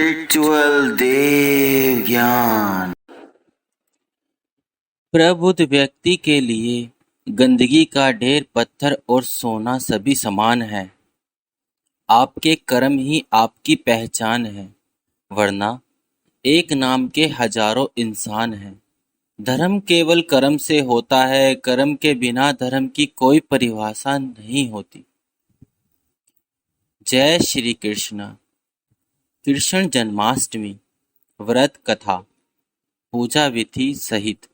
Spiritual देव ज्ञान। प्रबुद्ध व्यक्ति के लिए गंदगी का ढेर, पत्थर और सोना सभी समान है। आपके कर्म ही आपकी पहचान है, वरना एक नाम के हजारों इंसान हैं। धर्म केवल कर्म से होता है, कर्म के बिना धर्म की कोई परिभाषा नहीं होती। जय श्री कृष्ण। कृष्ण जन्माष्टमी व्रत कथा पूजा विधि सहित।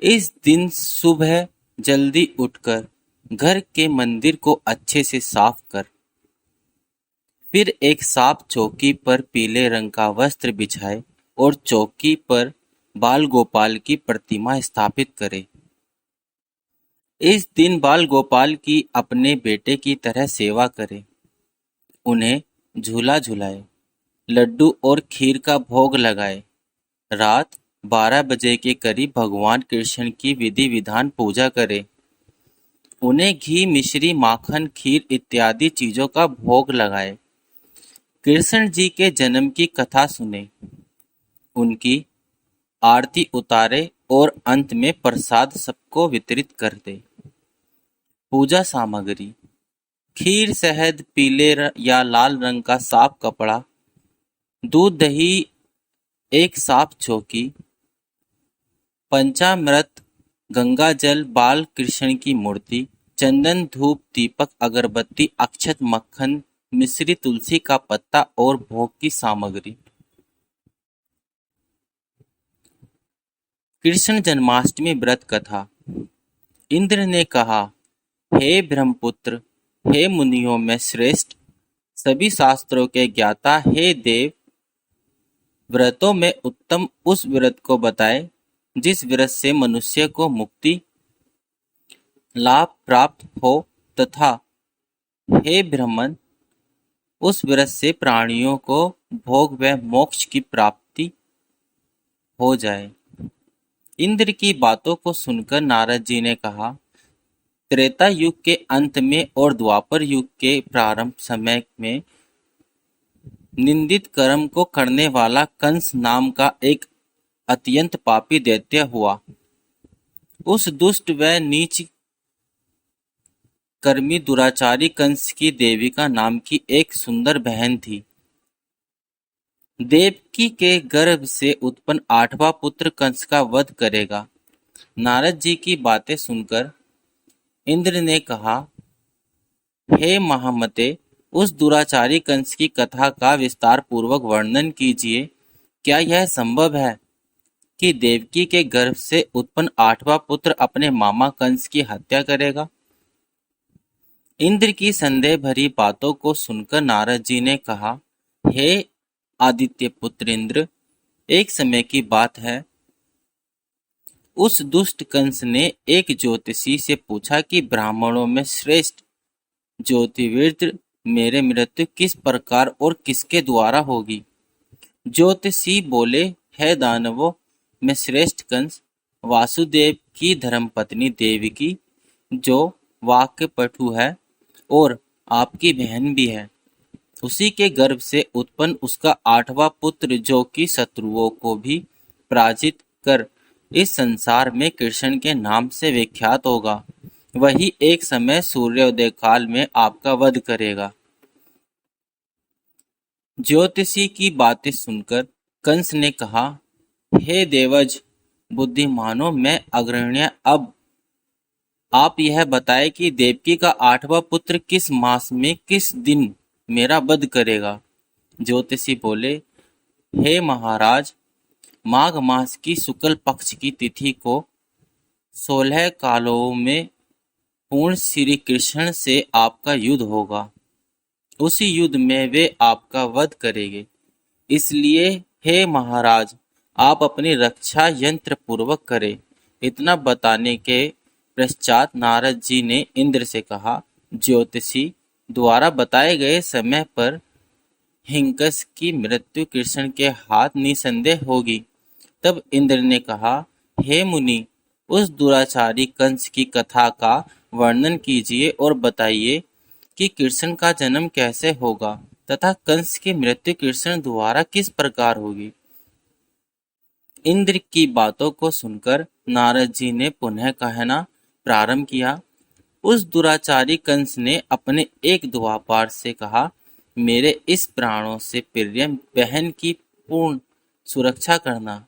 इस दिन सुबह जल्दी उठकर घर के मंदिर को अच्छे से साफ कर, फिर एक साफ चौकी पर पीले रंग का वस्त्र बिछाए और चौकी पर बाल गोपाल की प्रतिमा स्थापित करे। इस दिन बाल गोपाल की अपने बेटे की तरह सेवा करे, उन्हें झूला झुलाए, लड्डू और खीर का भोग लगाए। रात 12 बजे के करीब भगवान कृष्ण की विधि विधान पूजा करे, उन्हें घी, मिश्री, माखन, खीर इत्यादि चीजों का भोग लगाए। कृष्ण जी के जन्म की कथा सुने, उनकी आरती उतारे और अंत में प्रसाद सबको वितरित कर दे। पूजा सामग्री: खीर, शहद, पीले या लाल रंग का साफ कपड़ा, दूध, दही, एक साफ चौकी, पंचामृत, गंगा जल, बाल कृष्ण की मूर्ति, चंदन, धूप, दीपक, अगरबत्ती, अक्षत, मक्खन, मिश्री, तुलसी का पत्ता और भोग की सामग्री। कृष्ण जन्माष्टमी व्रत कथा। इंद्र ने कहा, हे ब्रह्मपुत्र, हे मुनियों में श्रेष्ठ, सभी शास्त्रों के ज्ञाता, हे देव, व्रतों में उत्तम उस व्रत को बताए जिस व्रत से मनुष्य को मुक्ति लाभ प्राप्त हो, तथा हे ब्राह्मण, उस व्रत से प्राणियों को भोग व मोक्ष की प्राप्ति हो जाए। इंद्र की बातों को सुनकर नारद जी ने कहा, त्रेता युग के अंत में और द्वापर युग के प्रारंभ समय में निंदित कर्म को करने वाला कंस नाम का एक अत्यंत पापी दैत्य हुआ। उस दुष्ट व नीच कर्मी दुराचारी कंस की देविका नाम की एक सुंदर बहन थी। देवकी के गर्भ से उत्पन्न 8वां पुत्र कंस का वध करेगा। नारद जी की बातें सुनकर इंद्र ने कहा, हे महामते, उस दुराचारी कंस की कथा का विस्तार पूर्वक वर्णन कीजिए। क्या यह संभव है कि देवकी के गर्भ से उत्पन्न 8वां पुत्र अपने मामा कंस की हत्या करेगा? इंद्र की संदेह भरी बातों को सुनकर नारद जी ने कहा, हे आदित्य पुत्र इंद्र, एक समय की बात है, उस दुष्ट कंस ने एक ज्योतिषी से पूछा कि ब्राह्मणों में श्रेष्ठ ज्योतिर्विद मेरे मृत्यु किस प्रकार और किसके द्वारा होगी। ज्योतिषी बोले, है दानवों में श्रेष्ठ कंस वासुदेव की धर्मपत्नी देवकी, जो वाक्य पटु है और आपकी बहन भी है, उसी के गर्भ से उत्पन्न उसका 8वां पुत्र, जो कि शत्रुओं को भी पराजित कर इस संसार में कृष्ण के नाम से विख्यात होगा, वही एक समय सूर्योदय काल में आपका वध करेगा। ज्योतिषी की बातें सुनकर कंस ने कहा, हे देवज बुद्धिमानों में अग्रण्य, अब आप यह बताएं कि देवकी का 8वां पुत्र किस मास में किस दिन मेरा वध करेगा। ज्योतिषी बोले, हे महाराज, माघ मास की शुक्ल पक्ष की तिथि को 16 कालों में पूर्ण श्री कृष्ण से आपका युद्ध होगा। उसी युद्ध में वे आपका वध करेंगे। इसलिए हे महाराज, आप अपनी रक्षा यंत्र पूर्वक करें। इतना बताने के पश्चात नारद जी ने इंद्र से कहा, ज्योतिषी द्वारा बताए गए समय पर हिंकस की मृत्यु कृष्ण के हाथ निसंदेह होगी। तब इंद्र ने कहा, हे मुनि, उस दुराचारी कंस की कथा का वर्णन कीजिए और बताइए कि कृष्ण का जन्म कैसे होगा। तथा कंस की मृत्यु कृष्ण द्वारा किस प्रकार होगी। इंद्र की बातों को सुनकर नारद जी ने पुनः कहना प्रारंभ किया। उस दुराचारी कंस ने अपने एक द्वारपाल से कहा, मेरे इस प्राणों से प्रिय बहन की पूर्ण सुरक्षा करना।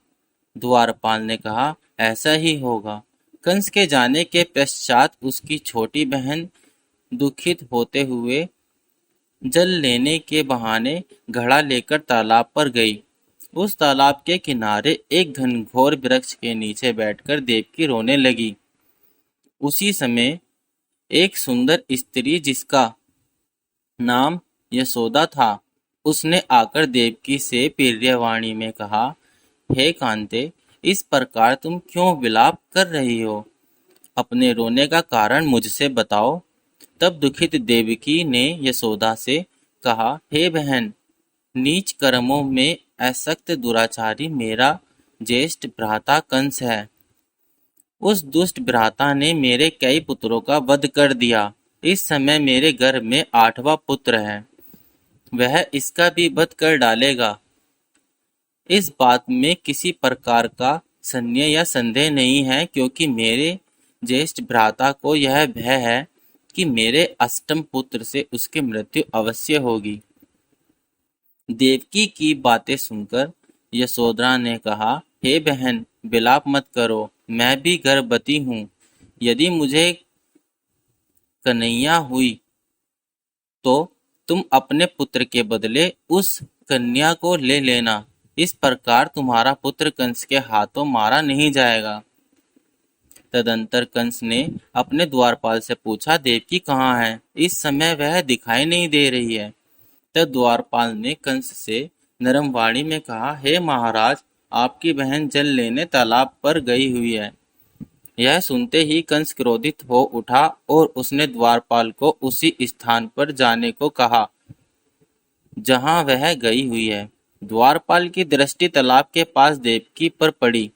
द्वारपाल ने कहा, ऐसा ही होगा। कंस के जाने के पश्चात उसकी छोटी बहन दुखित होते हुए जल लेने के बहाने घड़ा लेकर तालाब पर गई। उस तालाब के किनारे एक घनघोर वृक्ष के नीचे बैठकर देवकी रोने लगी। उसी समय एक सुंदर स्त्री जिसका नाम यशोदा था, उसने आकर देवकी से प्रियवाणी में कहा, हे कांते, इस प्रकार तुम क्यों विलाप कर रही हो? अपने रोने का कारण मुझसे बताओ। तब दुखित देवकी ने यशोदा से कहा, हे बहन, नीच कर्मों में असक्त दुराचारी मेरा ज्येष्ठ भ्राता कंस है। उस दुष्ट भ्राता ने मेरे कई पुत्रों का वध कर दिया। इस समय मेरे घर में 8वां पुत्र है, वह इसका भी वध कर डालेगा। इस बात में किसी प्रकार का संदेह या संदेह नहीं है, क्योंकि मेरे ज्येष्ठ भ्राता को यह भय है कि मेरे अष्टम पुत्र से उसकी मृत्यु अवश्य होगी। देवकी की बातें सुनकर यशोदा ने कहा, हे बहन, विलाप मत करो, मैं भी गर्भवती हूँ। यदि मुझे कन्हैया हुई तो तुम अपने पुत्र के बदले उस कन्या को ले लेना। इस प्रकार तुम्हारा पुत्र कंस के हाथों मारा नहीं जाएगा। तदंतर कंस ने अपने द्वारपाल से पूछा, देवकी कहाँ है? इस समय वह दिखाई नहीं दे रही है। तब द्वारपाल ने कंस से नरम वाणी में कहा, हे महाराज, आपकी बहन जल लेने तालाब पर गई हुई है। यह सुनते ही कंस क्रोधित हो उठा और उसने द्वारपाल को उसी स्थान पर जाने को कहा जहां वह गई हुई है। द्वारपाल की दृष्टि तालाब के पास देवकी पर पड़ी।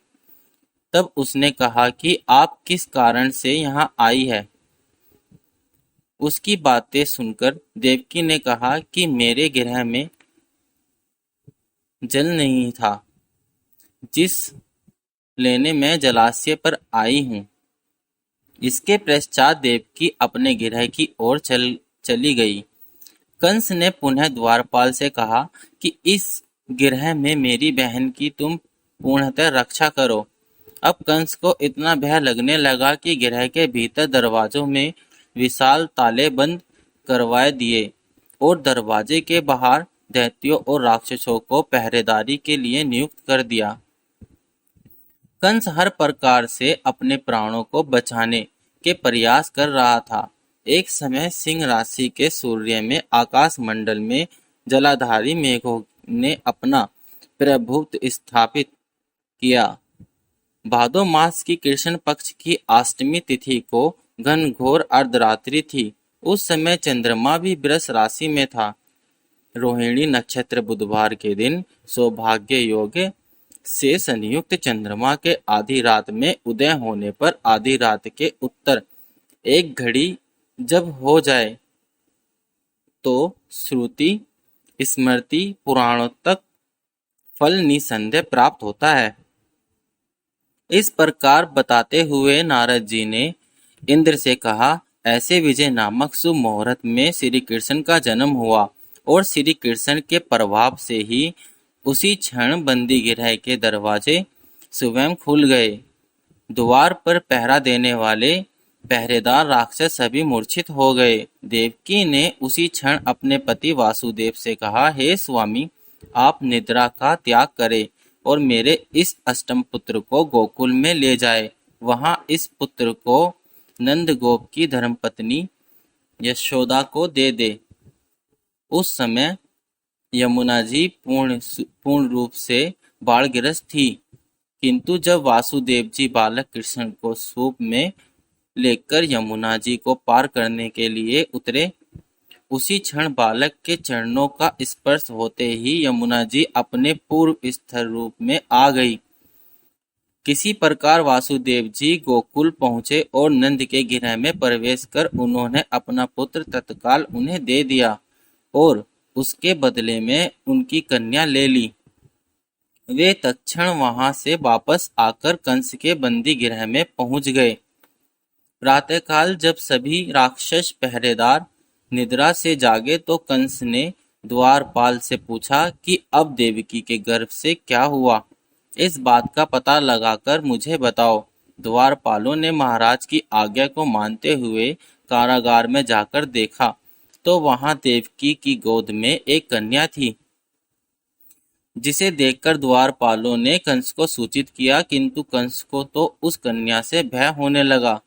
तब उसने कहा कि आप किस कारण से यहाँ आई है? उसकी बातें सुनकर देवकी ने कहा कि मेरे गृह में जल नहीं था, जिस लेने मैं जलाशय पर आई हूँ। इसके पश्चात देवकी अपने गृह की ओर चली गई। कंस ने पुनः द्वारपाल से कहा कि इस गृह में मेरी बहन की तुम पूर्णतः रक्षा करो। अब कंस को इतना भय लगने लगा कि गृह के भीतर दरवाजों में विशाल ताले बंद करवा दिए और दरवाजे के बाहर दैत्यों और राक्षसों को पहरेदारी के लिए नियुक्त कर दिया। कंस हर प्रकार से अपने प्राणों को बचाने के प्रयास कर रहा था। एक समय सिंह राशि के सूर्य में आकाश मंडल में जलाधारी मेघों ने अपना प्रभुत्व स्थापित किया। भादो मास की कृष्ण पक्ष की अष्टमी तिथि को घनघोर अर्धरात्रि थी। उस समय चंद्रमा भी वृष राशि में था। रोहिणी नक्षत्र बुधवार के दिन सौभाग्य योग से संयुक्त चंद्रमा के आधी रात में उदय होने पर आधी रात के उत्तर एक घड़ी जब हो जाए तो श्रुति स्मृति पुराणों तक फल निसंदेह प्राप्त होता है। इस प्रकार बताते हुए नारद जी ने इंद्र से कहा, ऐसे विजय नामक शुभ मुहूर्त में श्री कृष्ण का जन्म हुआ और श्री कृष्ण के प्रभाव से ही उसी क्षण बंदी गृह के दरवाजे स्वयं खुल गए। द्वार पर पहरा देने वाले पहरेदार राक्षस सभी मूर्छित हो गए। देवकी ने उसी क्षण अपने पति वासुदेव से कहा, हे स्वामी, आप निद्रा का त्याग करें और मेरे इस अष्टम पुत्र को गोकुल में ले जाए। वहां इस पुत्र को नंदगोप की धर्मपत्नी यशोदा को दे दे। उस समय यमुना जी पूर्ण रूप से बाढ़ग्रस्त थी, किंतु जब वासुदेव जी बालक कृष्ण को सूप में लेकर यमुना जी को पार करने के लिए उतरे, उसी क्षण बालक के चरणों का स्पर्श होते ही यमुना जी अपने पूर्व स्थिर रूप में आ गई। किसी प्रकार वासुदेव जी गोकुल पहुंचे और नंद के गृह में प्रवेश कर उन्होंने अपना पुत्र तत्काल उन्हें दे दिया और उसके बदले में उनकी कन्या ले ली। वे तत्क्षण वहां से वापस आकर कंस के बंदी गृह में पहुंच गए। प्रातःकाल जब सभी राक्षस पहरेदार निद्रा से जागे तो कंस ने द्वारपाल से पूछा कि अब देवकी के गर्भ से क्या हुआ, इस बात का पता लगाकर मुझे बताओ। द्वारपालों ने महाराज की आज्ञा को मानते हुए कारागार में जाकर देखा तो वहां देवकी की गोद में एक कन्या थी, जिसे देखकर द्वारपालों ने कंस को सूचित किया, किंतु कंस को तो उस कन्या से भय होने लगा।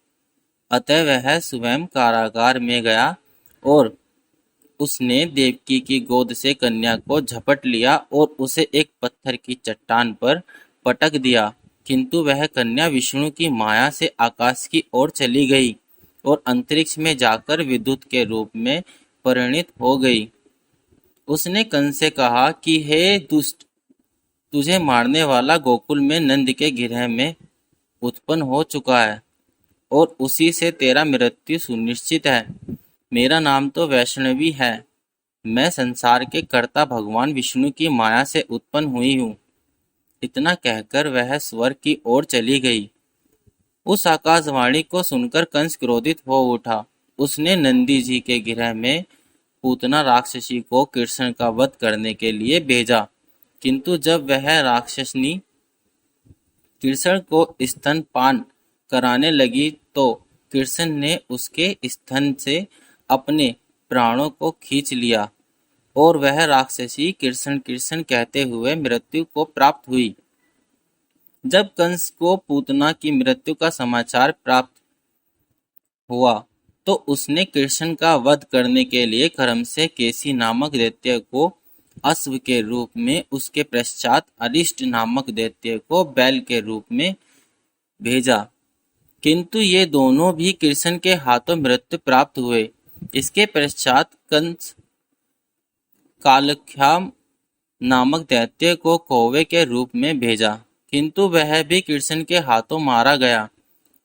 अतः वह स्वयं कारागार में गया और उसने देवकी की गोद से कन्या को झपट लिया और उसे एक पत्थर की चट्टान पर पटक दिया, किंतु वह कन्या विष्णु की माया से आकाश की ओर चली गई और अंतरिक्ष में जाकर विद्युत के रूप में परिणित हो गई। उसने कंस से कहा कि हे दुष्ट, तुझे मारने वाला गोकुल में नंद के गृह में उत्पन्न हो चुका है और उसी से तेरा मृत्यु सुनिश्चित है। मेरा नाम तो वैष्णवी है। मैं संसार के कर्ता भगवान विष्णु की माया से उत्पन्न हुई हूँ। इतना कहकर वह स्वर्ग की ओर चली गई। उस आकाशवाणी को सुनकर कंस क्रोधित हो उठा। उसने नंदी जी के गृह में पूतना राक्षसी को कृष्ण का वध करने के लिए भेजा, किंतु जब वह राक्षसनी कृष्ण को स्तनपान कराने लगी तो कृष्ण ने उसके स्तन से अपने प्राणों को खींच लिया और वह राक्षसी कृष्ण कृष्ण कहते हुए मृत्यु को प्राप्त हुई। जब कंस को पूतना की मृत्यु का समाचार प्राप्त हुआ तो उसने कृष्ण का वध करने के लिए क्रम से केसी नामक दैत्य को अश्व के रूप में, उसके पश्चात अरिष्ट नामक दैत्य को बैल के रूप में भेजा, किंतु ये दोनों भी कृष्ण के हाथों मृत्यु प्राप्त हुए। इसके पश्चात कंस कालख्याम नामक दैत्य को कौवे के रूप में भेजा, किंतु वह भी कृष्ण के हाथों मारा गया।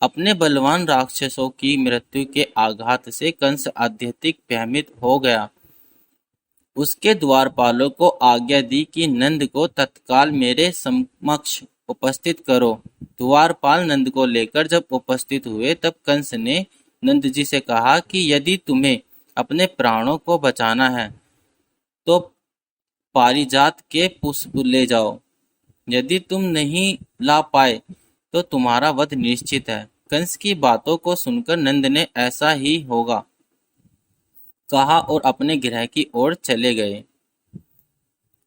अपने बलवान राक्षसों की मृत्यु के आघात से कंस अत्यधिक भ्रमित हो गया। उसके द्वारपालों को आज्ञा दी कि नंद को तत्काल मेरे समक्ष उपस्थित करो। द्वारपाल नंद को लेकर जब उपस्थित हुए तब कंस ने नंद जी से कहा कि यदि तुम्हें अपने प्राणों को बचाना है तो पारिजात के पुष्प ले जाओ, यदि तुम नहीं ला पाए तो तुम्हारा वध निश्चित है। कंस की बातों को सुनकर नंद ने ऐसा ही होगा कहा और अपने गृह की ओर चले गए।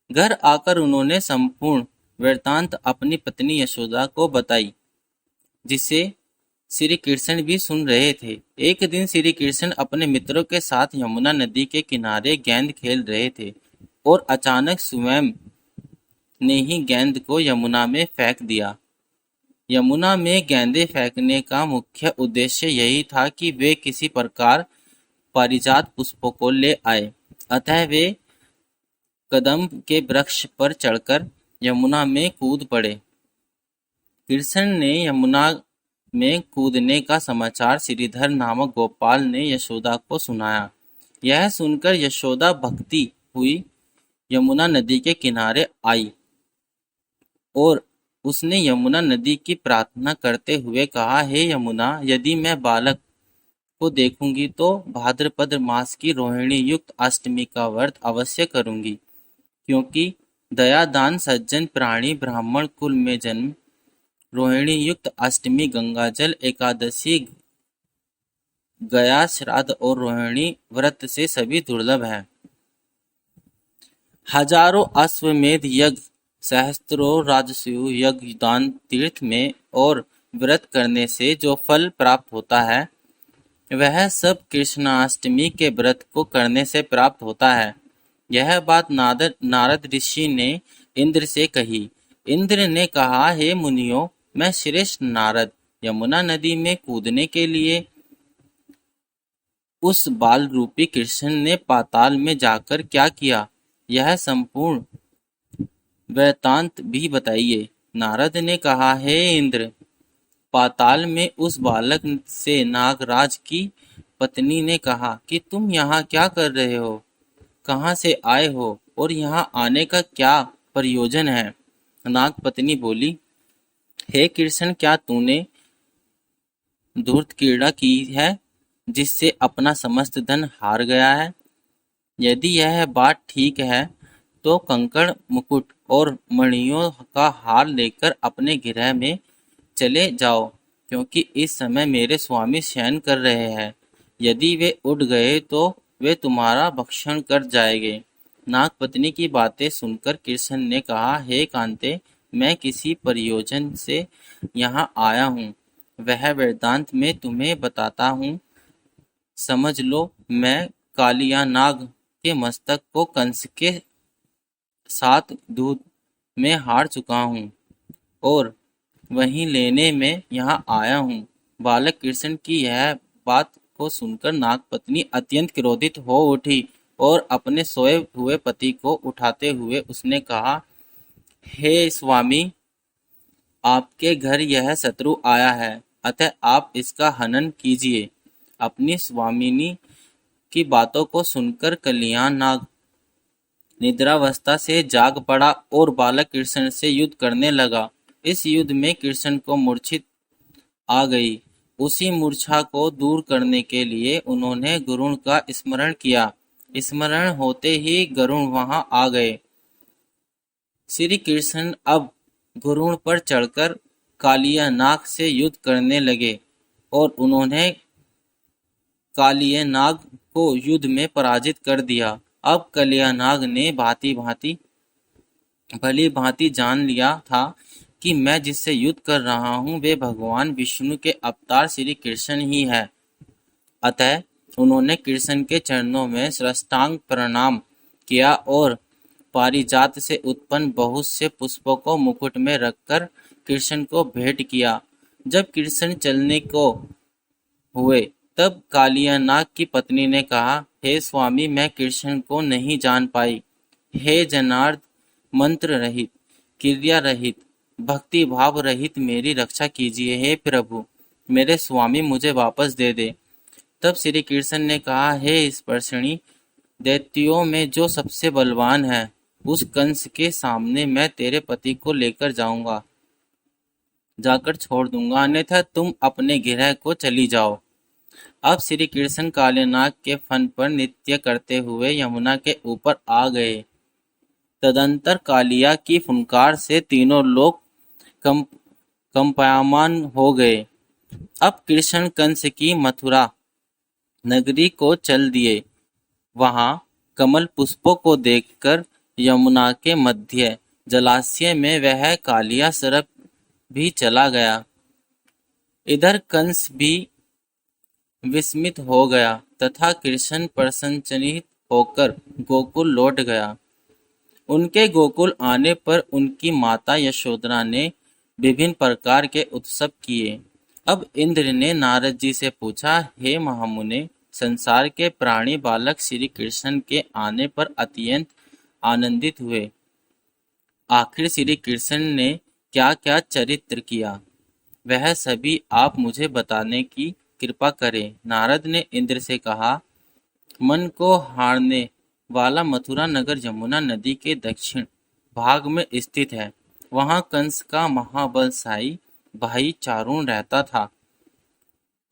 घर आकर उन्होंने संपूर्ण वृत्तांत अपनी पत्नी यशोदा को बताई, जिसे श्री कृष्ण भी सुन रहे थे। एक दिन श्री कृष्ण अपने मित्रों के साथ यमुना नदी के किनारे गेंद खेल रहे थे और अचानक स्वयं ने ही गेंद को यमुना में फेंक दिया। यमुना में गेंदें फेंकने का मुख्य उद्देश्य यही था कि वे किसी प्रकार पारिजात पुष्पों को ले आए। अतः वे कदम्ब के वृक्ष पर चढ़कर यमुना में कूद पड़े। कृष्ण ने यमुना में कूदने का समाचार श्रीधर नामक गोपाल ने यशोदा को सुनाया। यह सुनकर यशोदा भक्ति हुई यमुना नदी के किनारे आई और उसने यमुना नदी की प्रार्थना करते हुए कहा, हे यमुना, यदि मैं बालक को देखूंगी तो भाद्रपद मास की रोहिणी युक्त अष्टमी का व्रत अवश्य करूंगी, क्योंकि दयादान सज्जन प्राणी ब्राह्मण कुल में जन्म रोहिणी युक्त अष्टमी, गंगाजल एकादशी, गया श्राद्ध और रोहिणी व्रत से सभी दुर्लभ है। हजारों अश्वमेध यज्ञ, सहस्त्रों राजसूय यज्ञ दान तीर्थ में और व्रत करने से जो फल प्राप्त होता है वह सब कृष्णाष्टमी के व्रत को करने से प्राप्त होता है। यह बात नारद ऋषि ने इंद्र से कही। इंद्र ने कहा, हे मुनियों, मैं श्रेष्ठ नारद यमुना नदी में कूदने के लिए उस बाल रूपी कृष्ण ने पाताल में जाकर क्या किया, यह संपूर्ण वृत्तांत भी बताइए। नारद ने कहा, हे इंद्र, पाताल में उस बालक से नागराज की पत्नी ने कहा कि तुम यहाँ क्या कर रहे हो। कहाँ से आए हो और यहाँ आने का क्या प्रयोजन है? नागपत्नी बोली, हे कृष्ण, क्या तूने धूर्त क्रीड़ा की है जिससे अपना समस्त धन हार गया है? यदि यह बात ठीक है तो कंकड़, मुकुट और मणियों का हार लेकर अपने गृह में चले जाओ, क्योंकि इस समय मेरे स्वामी शयन कर रहे हैं। यदि वे उठ गए तो वे तुम्हारा भक्षण कर जाएंगे। नागपत्नी की बातें सुनकर कृष्ण ने कहा, हे कांते, मैं किसी प्रयोजन से यहाँ आया हूँ। वह वृत्तांत मैं तुम्हें बताता हूँ, समझ लो। मैं कालिया नाग के मस्तक को कंस के साथ दूध में हार चुका हूँ और वहीं लेने में यहाँ आया हूँ। बालक कृष्ण की यह बात को सुनकर नागपत्नी अत्यंत क्रोधित हो उठी और अपने सोए हुए पति को उठाते हुए उसने कहा, हे स्वामी, आपके घर यह शत्रु आया है, अतः आप इसका हनन कीजिए। अपनी स्वामिनी की बातों को सुनकर कल्याण नाग निद्रावस्था से जाग पड़ा और बालक कृष्ण से युद्ध करने लगा। इस युद्ध में कृष्ण को मूर्छित आ गई। उसी मूर्छा को दूर करने के लिए उन्होंने गरुड़ का स्मरण किया। स्मरण होते ही गरुड़ वहां आ गए। श्री कृष्ण अब गरुड़ पर चढ़कर कालिया नाग से युद्ध करने लगे और उन्होंने कालिया नाग को युद्ध में पराजित कर दिया। अब कालिया नाग ने भली भांति जान लिया था कि मैं जिससे युद्ध कर रहा हूँ वे भगवान विष्णु के अवतार श्री कृष्ण ही है। अतः उन्होंने कृष्ण के चरणों में साष्टांग प्रणाम किया और पारिजात से उत्पन्न बहुत से पुष्पों को मुकुट में रखकर कृष्ण को भेंट किया। जब कृष्ण चलने को हुए तब कालिया नाग की पत्नी ने कहा, हे स्वामी, मैं कृष्ण को नहीं जान पाई। हे जनार्द, मंत्र रहित, क्रिया रहित, भक्ति भाव रहित मेरी रक्षा कीजिए। हे प्रभु, मेरे स्वामी मुझे वापस दे दे। तब श्री कृष्ण ने कहा, हे स्पर्शिणी, दैत्यों में जो सबसे बलवान है उस कंस के सामने मैं तेरे पति को लेकर जाकर छोड़ दूंगा, अन्यथा तुम अपने गृह को चली जाओ। अब श्री कृष्ण कालियानाग के फन पर नृत्य करते हुए यमुना के ऊपर आ गए। तदंतर कालिया की फुंकार से तीनों लोग कंपायमान हो गए। अब कृष्ण कंस की मथुरा नगरी को चल दिए। वहां कमल पुष्पों को देखकर यमुना के मध्य जलाशय में वह कालिया सर्प भी चला गया। इधर कंस भी विस्मित हो गया तथा कृष्ण प्रसन्नचित्त होकर गोकुल लौट गया। उनके गोकुल आने पर उनकी माता यशोधरा ने विभिन्न प्रकार के उत्सव किए। अब इंद्र ने नारद जी से पूछा, हे महामुने, संसार के प्राणी बालक श्री कृष्ण के आने पर अत्यंत आनंदित हुए। आखिर श्री कृष्ण ने क्या क्या चरित्र किया, वह सभी आप मुझे बताने की कृपा करें। नारद ने इंद्र से कहा, मन को हारने वाला मथुरा नगर यमुना नदी के दक्षिण भाग में स्थित है। वहां कंस का महाबलशाली भाई चारुण रहता था।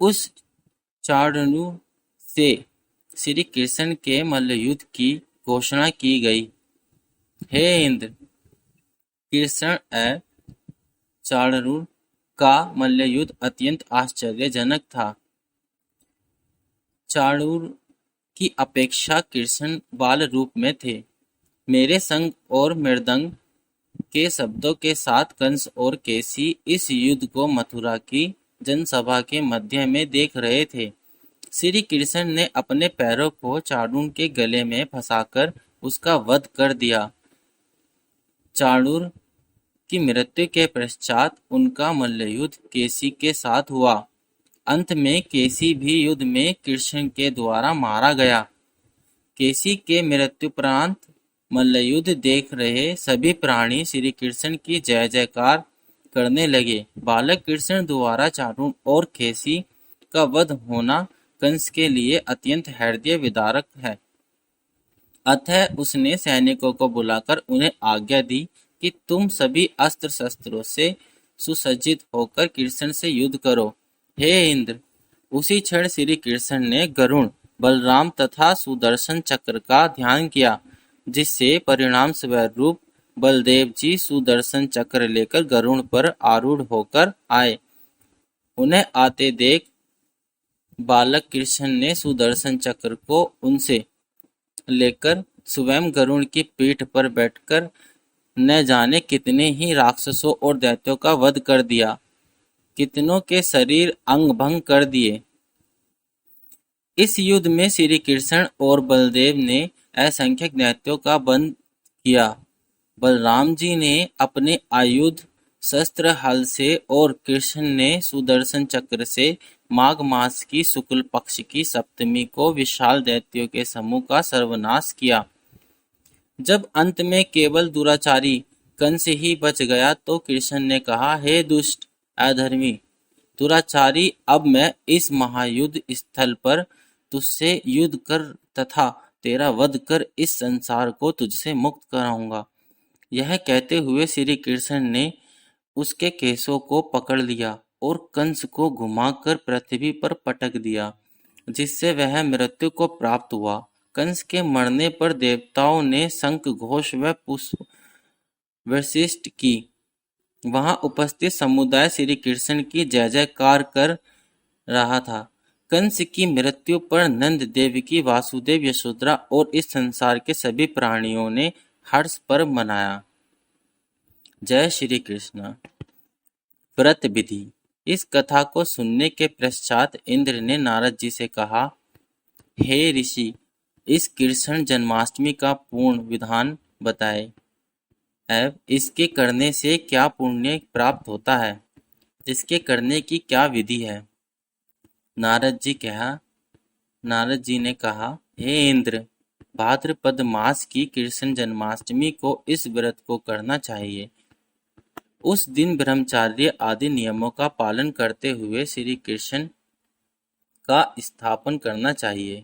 उस चारुण से श्री कृष्ण के मल्लयुद्ध की घोषणा की गई। हे इंद्र, कृष्ण और चारुण का मल्लयुद्ध अत्यंत आश्चर्यजनक था। चारुण की अपेक्षा कृष्ण बाल रूप में थे। मेरे संग और मृदंग के शब्दों के साथ कंस और केसी इस युद्ध को मथुरा की जनसभा के मध्य में देख रहे थे। श्री कृष्ण ने अपने पैरों को चारुण के गले में फंसाकर उसका वध कर दिया। चारुण की मृत्यु के पश्चात उनका मल्लयुद्ध केसी के साथ हुआ। अंत में केसी भी युद्ध में कृष्ण के द्वारा मारा गया। केसी के मृत्युपरांत मल्लयुद्ध देख रहे सभी प्राणी श्री कृष्ण की जय जयकार करने लगे। बालक कृष्ण द्वारा चारुण और केसी का वध होना कंस के लिए अत्यंत हृदय विदारक है। अतः उसने सैनिकों को बुलाकर उन्हें आज्ञा दी कि तुम सभी अस्त्र शस्त्रों से सुसज्जित होकर कृष्ण से युद्ध करो। हे इंद्र! उसी क्षण श्री कृष्ण ने गरुण, बलराम तथा सुदर्शन चक्र का ध्यान किया, जिससे परिणाम स्वरूप बलदेव जी सुदर्शन चक्र लेकर गरुड़ पर आरूढ़ होकर आए। उन्हें आते देख बालक कृष्ण ने सुदर्शन चक्र को उनसे लेकर स्वयं गरुड़ की पीठ पर बैठकर न जाने कितने ही राक्षसों और दैत्यों का वध कर दिया, कितनों के शरीर अंग भंग कर दिए। इस युद्ध में श्री कृष्ण और बलदेव ने असंख्यक दैत्यों का वध किया। बलराम जी ने अपने आयुध शस्त्र हल से और कृष्ण ने सुदर्शन चक्र से माघ मास की शुक्ल पक्ष की सप्तमी को विशाल दैत्यों के समूह का सर्वनाश किया। जब अंत में केवल दुराचारी कंस ही बच गया तो कृष्ण ने कहा, हे दुष्ट अधर्मी दुराचारी, अब मैं इस महायुद्ध स्थल पर तुझसे युद्ध कर तथा तेरा वध कर इस संसार को तुझसे मुक्त कराऊंगा। यह कहते हुए श्री कृष्ण ने उसके केसों को पकड़ लिया और कंस को घुमाकर पृथ्वी पर पटक दिया, जिससे वह मृत्यु को प्राप्त हुआ। कंस के मरने पर देवताओं ने शंख घोष व पुष्प वशिष्ठ की। वहां उपस्थित समुदाय श्री कृष्ण की जय जयकार कर रहा था। कंस की मृत्यु पर नंद देवकी, वासुदेव, यशोधरा और इस संसार के सभी प्राणियों ने हर्ष पर्व मनाया। जय श्री कृष्ण। व्रत विधि। इस कथा को सुनने के पश्चात इंद्र ने नारद जी से कहा, हे ऋषि, इस कृष्ण जन्माष्टमी का पूर्ण विधान बताएं एवं इसके करने से क्या पुण्य प्राप्त होता है, इसके करने की क्या विधि है। नारद जी ने कहा, हे इंद्र, भाद्रपद मास की कृष्ण जन्माष्टमी को इस व्रत को करना चाहिए। उस दिन ब्रह्मचार्य आदि नियमों का पालन करते हुए श्री कृष्ण का स्थापन करना चाहिए।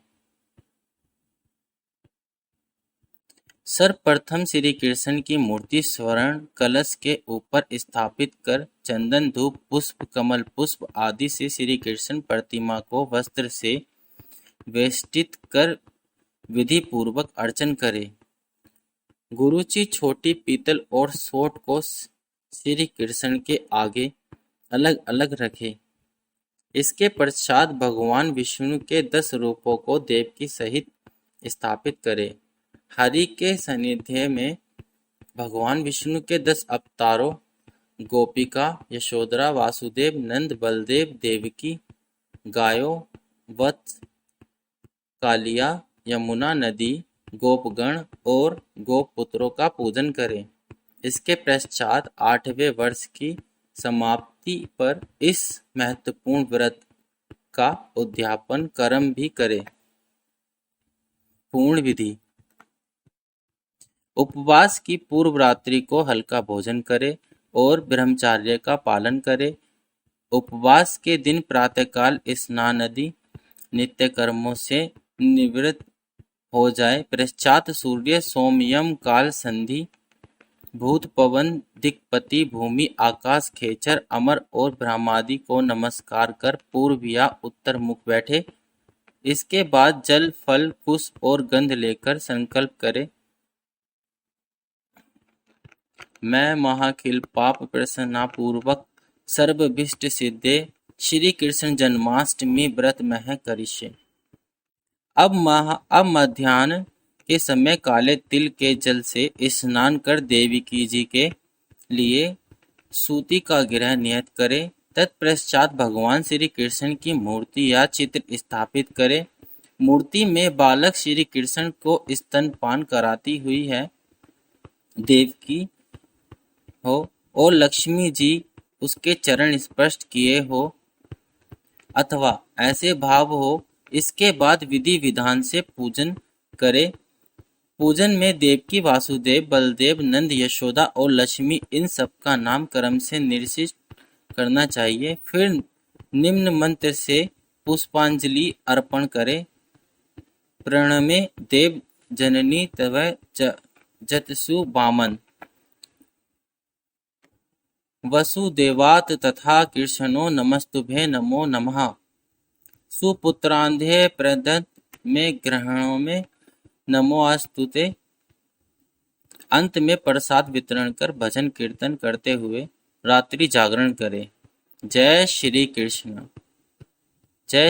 सर्वप्रथम श्री कृष्ण की मूर्ति स्वर्ण कलश के ऊपर स्थापित कर चंदन, धूप, पुष्प, कमल पुष्प आदि से श्री कृष्ण प्रतिमा को वस्त्र से वेष्टित कर विधि पूर्वक अर्चन करे। गुरुची छोटी पीतल और सोट को श्री कृष्ण के आगे अलग अलग रखे। इसके पश्चात भगवान विष्णु के 10 रूपों को देवकी सहित स्थापित करे। हरि के सानिध्य में भगवान विष्णु के 10 अवतारों गोपिका, यशोधरा, वासुदेव, नंद, बलदेव, देवकी, गायों, वत्स, कालिया, यमुना नदी, गोपगण और गोपपुत्रों का पूजन करें। इसके पश्चात 8वें वर्ष की समाप्ति पर इस महत्वपूर्ण व्रत का उद्यापन कर्म भी करें। पूर्ण विधि। उपवास की पूर्व रात्रि को हल्का भोजन करे और ब्रह्मचार्य का पालन करे। उपवास के दिन प्रातःकाल स्नान आदि नित्य कर्मों से निवृत्त हो जाए। पश्चात सूर्य, सोमयम, काल, संधि, भूत, पवन, दिक्पति, भूमि, आकाश, खेचर, अमर और ब्रह्मादि को नमस्कार कर पूर्व या उत्तर मुख बैठे। इसके बाद जल, फल, पुष्प और गंध लेकर संकल्प करे, मैं महाखिल पाप प्रसन्ना पूर्वक सर्वभिष्ट सिद्धे श्री कृष्ण जन्माष्टमी व्रत मह करिष्ये। अब मध्याह्न के समय काले तिल के जल से स्नान कर देवकी जी के लिए सूती का ग्रह नियत करे। तत्पश्चात भगवान श्री कृष्ण की मूर्ति या चित्र स्थापित करे। मूर्ति में बालक श्री कृष्ण को स्तनपान कराती हुई है देवकी हो और लक्ष्मी जी उसके चरण स्पर्श किए हो अथवा ऐसे भाव हो। इसके बाद विधि विधान से पूजन करे। पूजन में देवकी, वासुदेव, बलदेव, नंद, यशोदा और लक्ष्मी इन सब का नाम क्रम से निर्दिष्ट करना चाहिए। फिर निम्न मंत्र से पुष्पांजलि अर्पण करे। प्रणमे देव जननी तव जतसु वामन वसुदेवात् तथा कृष्णो नमस्तुभे नमो नमः। सुपुत्रांधे प्रदत्त में ग्रहणों में नमोस्तुते। अंत में प्रसाद वितरण कर भजन कीर्तन करते हुए रात्रि जागरण करें। जय श्री कृष्ण।